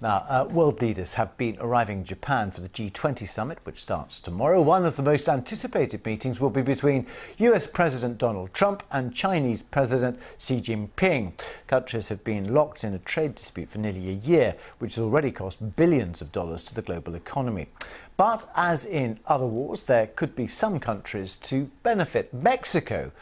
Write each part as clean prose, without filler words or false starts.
Now, world leaders have been arriving in Japan for the G20 summit, which starts tomorrow. One of the most anticipated meetings will be between US President Donald Trump and Chinese President Xi Jinping. Countries have been locked in a trade dispute for nearly a year, which has already cost billions of dollars to the global economy. But as in other wars, there could be some countries to benefit. Mexico,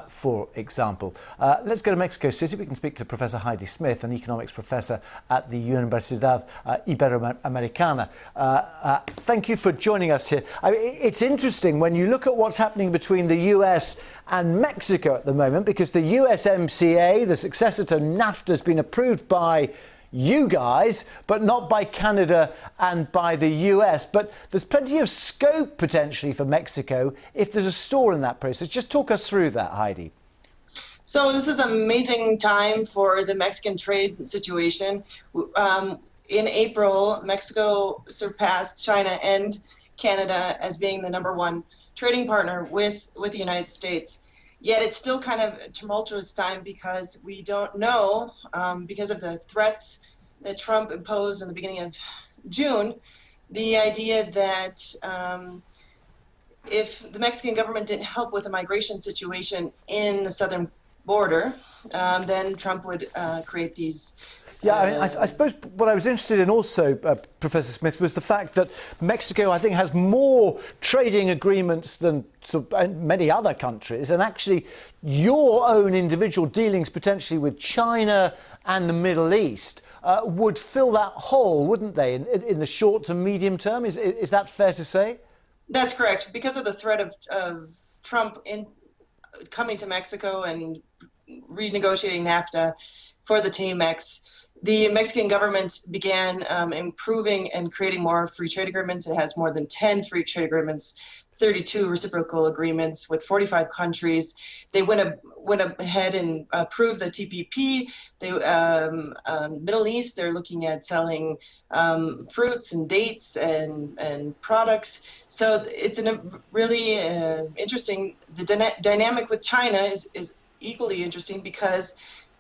for example. Let's go to Mexico City. We can speak to Professor Heidi Smith, an economics professor at the Universidad Iberoamericana. Thank you for joining us here. I mean, it's interesting when you look at what's happening between the US and Mexico at the moment, because the USMCA, the successor to NAFTA, has been approved by you guys, but not by Canada and by the US. But there's plenty of scope potentially for Mexico if there's a stall in that process. Just talk us through that, Heidi. So this is an amazing time for the Mexican trade situation. In April, Mexico surpassed China and Canada as being the #1 trading partner with the United States. Yet it's still kind of a tumultuous time because we don't know, because of the threats that Trump imposed in the beginning of June, the idea that if the Mexican government didn't help with the migration situation in the southern border, then Trump would create these. Yeah, I mean, I suppose what I was interested in also, Professor Smith, was the fact that Mexico, I think, has more trading agreements than many other countries, and actually your own individual dealings potentially with China and the Middle East would fill that hole, wouldn't they, in the short to medium term? Is that fair to say? That's correct. Because of the threat of Trump coming to Mexico and renegotiating NAFTA for the TMX, the Mexican government began improving and creating more free trade agreements. It has more than 10 free trade agreements, 32 reciprocal agreements with 45 countries. They went ahead and approved the TPP. Middle East, they're looking at selling fruits and dates and products. So it's really interesting. The dynamic with China is equally interesting because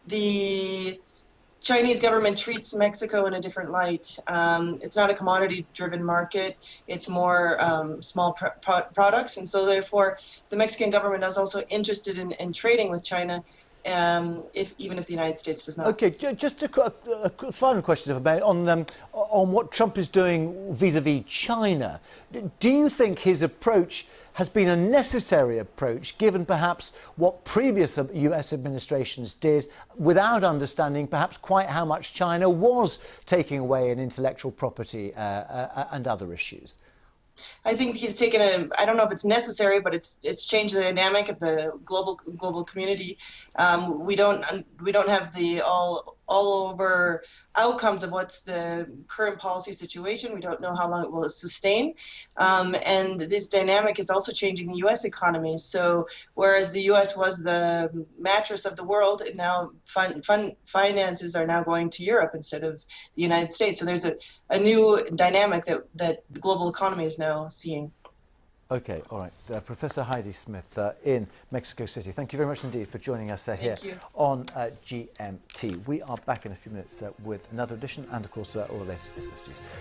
the Chinese government treats Mexico in a different light. It's not a commodity-driven market. It's more small products. And so therefore, the Mexican government is also interested in trading with China, even if the United States does not. OK, just a final question, if I may, on what Trump is doing vis-à-vis China. Do you think his approach has been a necessary approach, given perhaps what previous US administrations did, without understanding perhaps quite how much China was taking away in intellectual property and other issues? I think he's taken I don't know if it's necessary, but it's changed the dynamic of the global community. We don't have the all over outcomes of what's the current policy situation. We don't know how long it will sustain. And this dynamic is also changing the U.S. economy. So whereas the U.S. was the mattress of the world, now finances are now going to Europe instead of the United States. So there's a new dynamic that the global economy is now seeing. OK, all right. Professor Heidi Smith in Mexico City. Thank you very much indeed for joining us here on GMT. We are back in a few minutes with another edition and, of course, all the latest business news.